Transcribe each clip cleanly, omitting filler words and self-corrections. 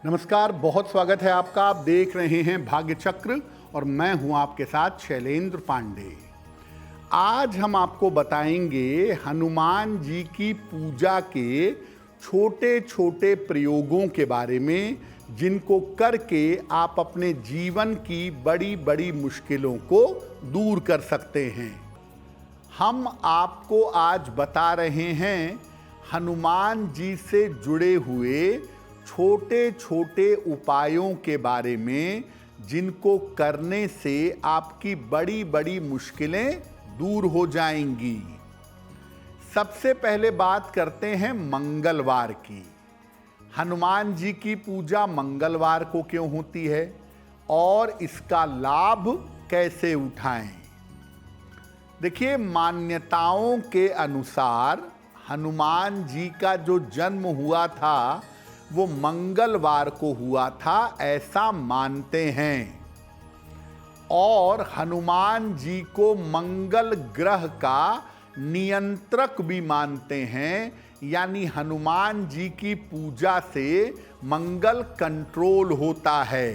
नमस्कार, बहुत स्वागत है आपका। आप देख रहे हैं भाग्य चक्र और मैं हूं आपके साथ शैलेंद्र पांडे। आज हम आपको बताएंगे हनुमान जी की पूजा के छोटे छोटे प्रयोगों के बारे में, जिनको करके आप अपने जीवन की बड़ी बड़ी मुश्किलों को दूर कर सकते हैं। हम आपको आज बता रहे हैं हनुमान जी से जुड़े हुए छोटे छोटे उपायों के बारे में, जिनको करने से आपकी बड़ी बड़ी मुश्किलें दूर हो जाएंगी। सबसे पहले बात करते हैं मंगलवार की। हनुमान जी की पूजा मंगलवार को क्यों होती है और इसका लाभ कैसे उठाएं? देखिए, मान्यताओं के अनुसार हनुमान जी का जो जन्म हुआ था वो मंगलवार को हुआ था, ऐसा मानते हैं। और हनुमान जी को मंगल ग्रह का नियंत्रक भी मानते हैं, यानी हनुमान जी की पूजा से मंगल कंट्रोल होता है।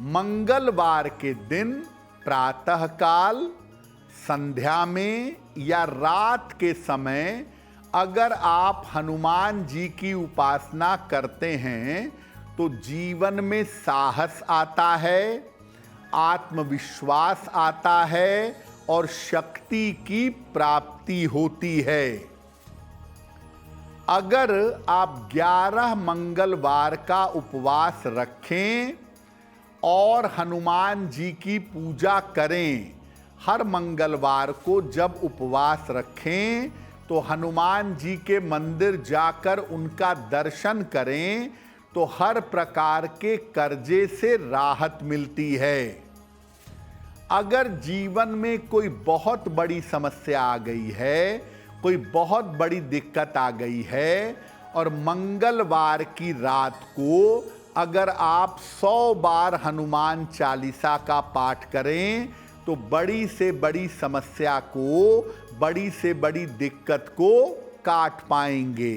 मंगलवार के दिन प्रातःकाल, संध्या में या रात के समय अगर आप हनुमान जी की उपासना करते हैं तो जीवन में साहस आता है, आत्मविश्वास आता है और शक्ति की प्राप्ति होती है। अगर आप 11 मंगलवार का उपवास रखें और हनुमान जी की पूजा करें, हर मंगलवार को जब उपवास रखें तो हनुमान जी के मंदिर जाकर उनका दर्शन करें तो हर प्रकार के कर्जे से राहत मिलती है। अगर जीवन में कोई बहुत बड़ी समस्या आ गई है, कोई बहुत बड़ी दिक्कत आ गई है और मंगलवार की रात को अगर आप 100 बार हनुमान चालीसा का पाठ करें तो बड़ी से बड़ी समस्या को, बड़ी से बड़ी दिक्कत को काट पाएंगे।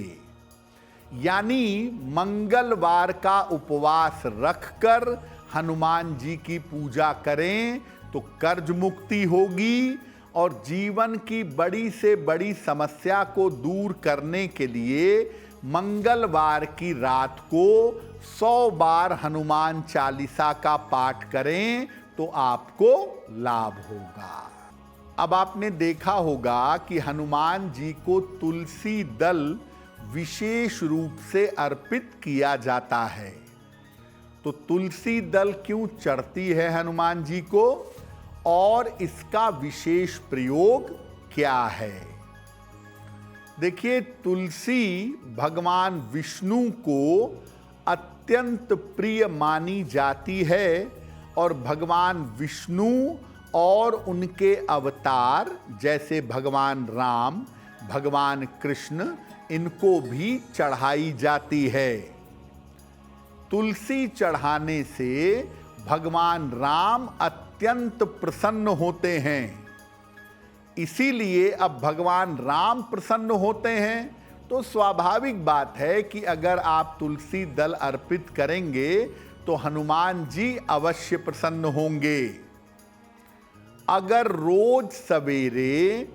यानी मंगलवार का उपवास रखकर हनुमान जी की पूजा करें तो कर्ज मुक्ति होगी और जीवन की बड़ी से बड़ी समस्या को दूर करने के लिए मंगलवार की रात को 100 बार हनुमान चालीसा का पाठ करें तो आपको लाभ होगा। अब आपने देखा होगा कि हनुमान जी को तुलसी दल विशेष रूप से अर्पित किया जाता है। तो तुलसी दल क्यों चढ़ती है हनुमान जी को और इसका विशेष प्रयोग क्या है? देखिए, तुलसी भगवान विष्णु को अत्यंत प्रिय मानी जाती है और भगवान विष्णु और उनके अवतार जैसे भगवान राम, भगवान कृष्ण, इनको भी चढ़ाई जाती है। तुलसी चढ़ाने से भगवान राम अत्यंत प्रसन्न होते हैं। इसीलिए अब भगवान राम प्रसन्न होते हैं तो स्वाभाविक बात है कि अगर आप तुलसी दल अर्पित करेंगे तो हनुमान जी अवश्य प्रसन्न होंगे। अगर रोज सवेरे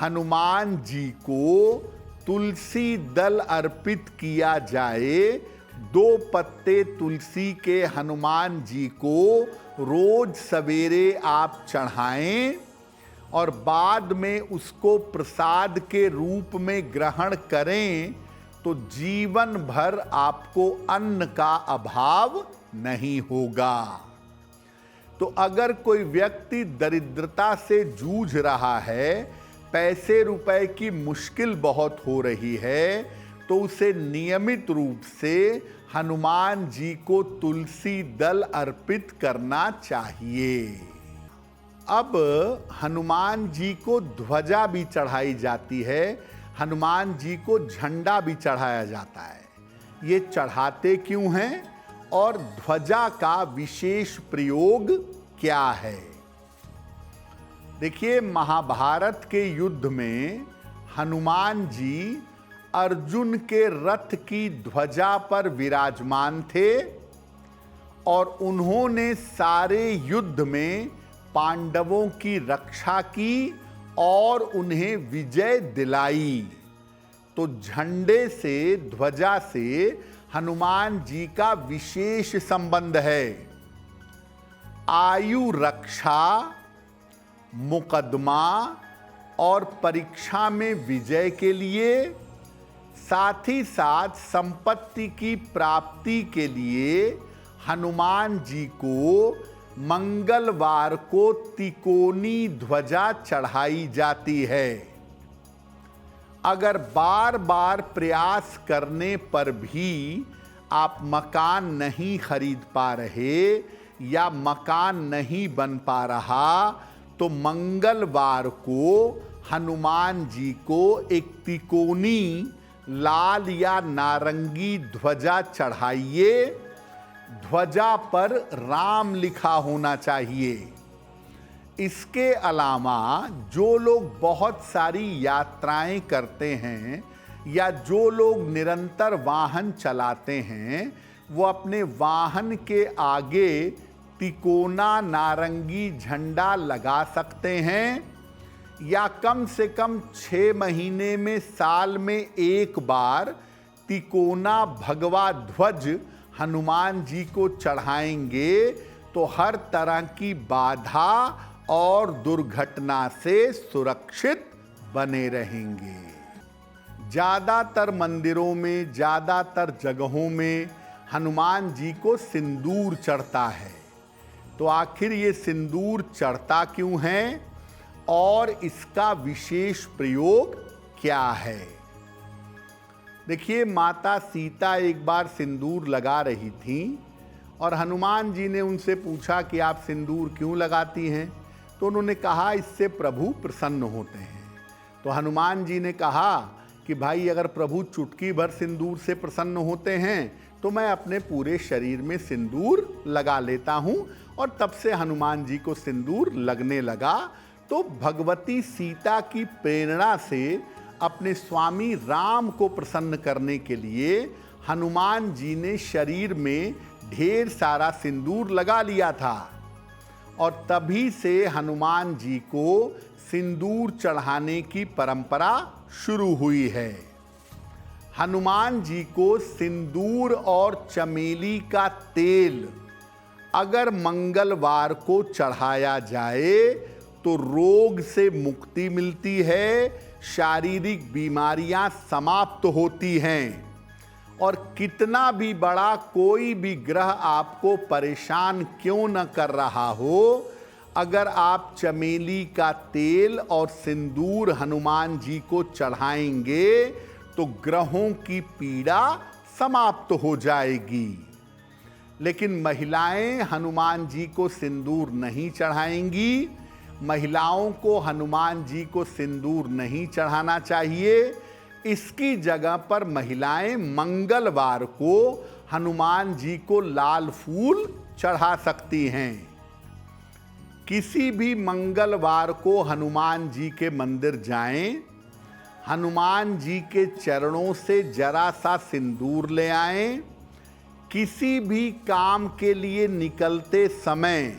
हनुमान जी को तुलसी दल अर्पित किया जाए, 2 पत्ते तुलसी के हनुमान जी को रोज सवेरे आप चढ़ाएं और बाद में उसको प्रसाद के रूप में ग्रहण करें तो जीवन भर आपको अन्न का अभाव नहीं होगा। तो अगर कोई व्यक्ति दरिद्रता से जूझ रहा है, पैसे रुपए की मुश्किल बहुत हो रही है, तो उसे नियमित रूप से हनुमान जी को तुलसी दल अर्पित करना चाहिए। अब हनुमान जी को ध्वजा भी चढ़ाई जाती है, हनुमान जी को झंडा भी चढ़ाया जाता है। ये चढ़ाते क्यों हैं और ध्वजा का विशेष प्रयोग क्या है? देखिए, महाभारत के युद्ध में हनुमान जी अर्जुन के रथ की ध्वजा पर विराजमान थे और उन्होंने सारे युद्ध में पांडवों की रक्षा की और उन्हें विजय दिलाई। तो झंडे से, ध्वजा से हनुमान जी का विशेष संबंध है। आयु रक्षा, मुकदमा और परीक्षा में विजय के लिए, साथ ही साथ संपत्ति की प्राप्ति के लिए हनुमान जी को मंगलवार को तिकोनी ध्वजा चढ़ाई जाती है। अगर बार बार प्रयास करने पर भी आप मकान नहीं खरीद पा रहे या मकान नहीं बन पा रहा, तो मंगलवार को हनुमान जी को एक तिकोनी लाल या नारंगी ध्वजा चढ़ाइए। ध्वजा पर राम लिखा होना चाहिए। इसके अलावा जो लोग बहुत सारी यात्राएं करते हैं या जो लोग निरंतर वाहन चलाते हैं, वो अपने वाहन के आगे तिकोना नारंगी झंडा लगा सकते हैं या कम से कम 6 महीने में, साल में एक बार तिकोना भगवा ध्वज हनुमान जी को चढ़ाएंगे तो हर तरह की बाधा और दुर्घटना से सुरक्षित बने रहेंगे। ज़्यादातर मंदिरों में, ज़्यादातर जगहों में हनुमान जी को सिंदूर चढ़ता है। तो आखिर ये सिंदूर चढ़ता क्यों है और इसका विशेष प्रयोग क्या है? देखिए, माता सीता एक बार सिंदूर लगा रही थी और हनुमान जी ने उनसे पूछा कि आप सिंदूर क्यों लगाती हैं? तो उन्होंने कहा, इससे प्रभु प्रसन्न होते हैं। तो हनुमान जी ने कहा कि भाई, अगर प्रभु चुटकी भर सिंदूर से प्रसन्न होते हैं तो मैं अपने पूरे शरीर में सिंदूर लगा लेता हूं। और तब से हनुमान जी को सिंदूर लगने लगा। तो भगवती सीता की प्रेरणा से अपने स्वामी राम को प्रसन्न करने के लिए हनुमान जी ने शरीर में ढेर सारा सिंदूर लगा लिया था और तभी से हनुमान जी को सिंदूर चढ़ाने की परंपरा शुरू हुई है। हनुमान जी को सिंदूर और चमेली का तेल अगर मंगलवार को चढ़ाया जाए तो रोग से मुक्ति मिलती है, शारीरिक बीमारियां समाप्त होती हैं और कितना भी बड़ा कोई भी ग्रह आपको परेशान क्यों न कर रहा हो, अगर आप चमेली का तेल और सिंदूर हनुमान जी को चढ़ाएंगे तो ग्रहों की पीड़ा समाप्त हो जाएगी। लेकिन महिलाएं हनुमान जी को सिंदूर नहीं चढ़ाएंगी। महिलाओं को हनुमान जी को सिंदूर नहीं चढ़ाना चाहिए। इसकी जगह पर महिलाएं मंगलवार को हनुमान जी को लाल फूल चढ़ा सकती हैं। किसी भी मंगलवार को हनुमान जी के मंदिर जाएं, हनुमान जी के चरणों से जरा सा सिंदूर ले आएं। किसी भी काम के लिए निकलते समय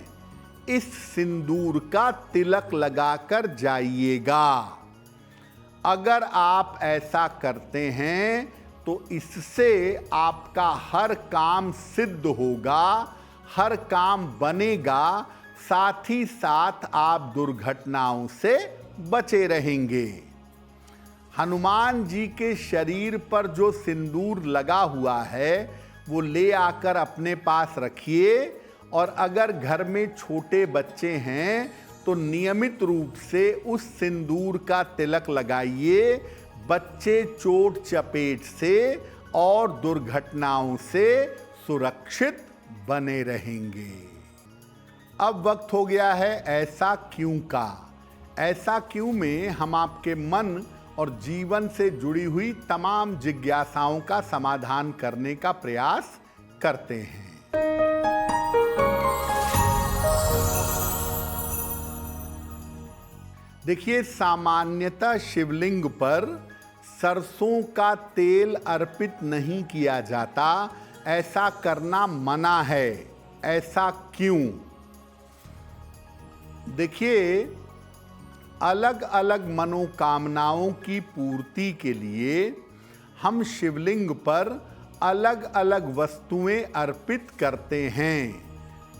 इस सिंदूर का तिलक लगाकर जाइएगा। अगर आप ऐसा करते हैं तो इससे आपका हर काम सिद्ध होगा, हर काम बनेगा, साथ ही साथ आप दुर्घटनाओं से बचे रहेंगे। हनुमान जी के शरीर पर जो सिंदूर लगा हुआ है वो ले आकर अपने पास रखिए और अगर घर में छोटे बच्चे हैं तो नियमित रूप से उस सिंदूर का तिलक लगाइए। बच्चे चोट चपेट से और दुर्घटनाओं से सुरक्षित बने रहेंगे। अब वक्त हो गया है ऐसा क्यों का। ऐसा क्यों में हम आपके मन और जीवन से जुड़ी हुई तमाम जिज्ञासाओं का समाधान करने का प्रयास करते हैं। देखिए, सामान्यतः शिवलिंग पर सरसों का तेल अर्पित नहीं किया जाता, ऐसा करना मना है। ऐसा क्यों? देखिए, अलग अलग मनोकामनाओं की पूर्ति के लिए हम शिवलिंग पर अलग अलग वस्तुएं अर्पित करते हैं।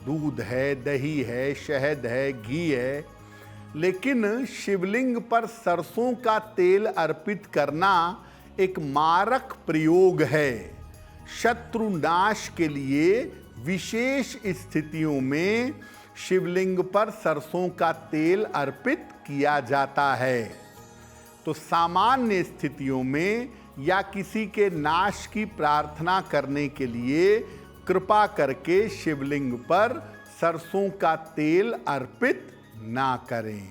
दूध है, दही है, शहद है, घी है। लेकिन शिवलिंग पर सरसों का तेल अर्पित करना एक मारक प्रयोग है। शत्रु नाश के लिए विशेष स्थितियों में शिवलिंग पर सरसों का तेल अर्पित किया जाता है। तो सामान्य स्थितियों में या किसी के नाश की प्रार्थना करने के लिए कृपा करके शिवलिंग पर सरसों का तेल अर्पित ना करें।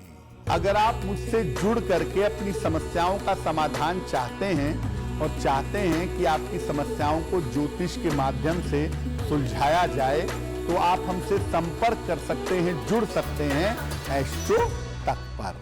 अगर आप मुझसे जुड़ करके अपनी समस्याओं का समाधान चाहते हैं और चाहते हैं कि आपकी समस्याओं को ज्योतिष के माध्यम से सुलझाया जाए, तो आप हमसे संपर्क कर सकते हैं, जुड़ सकते हैं एस्ट्रो तक पर।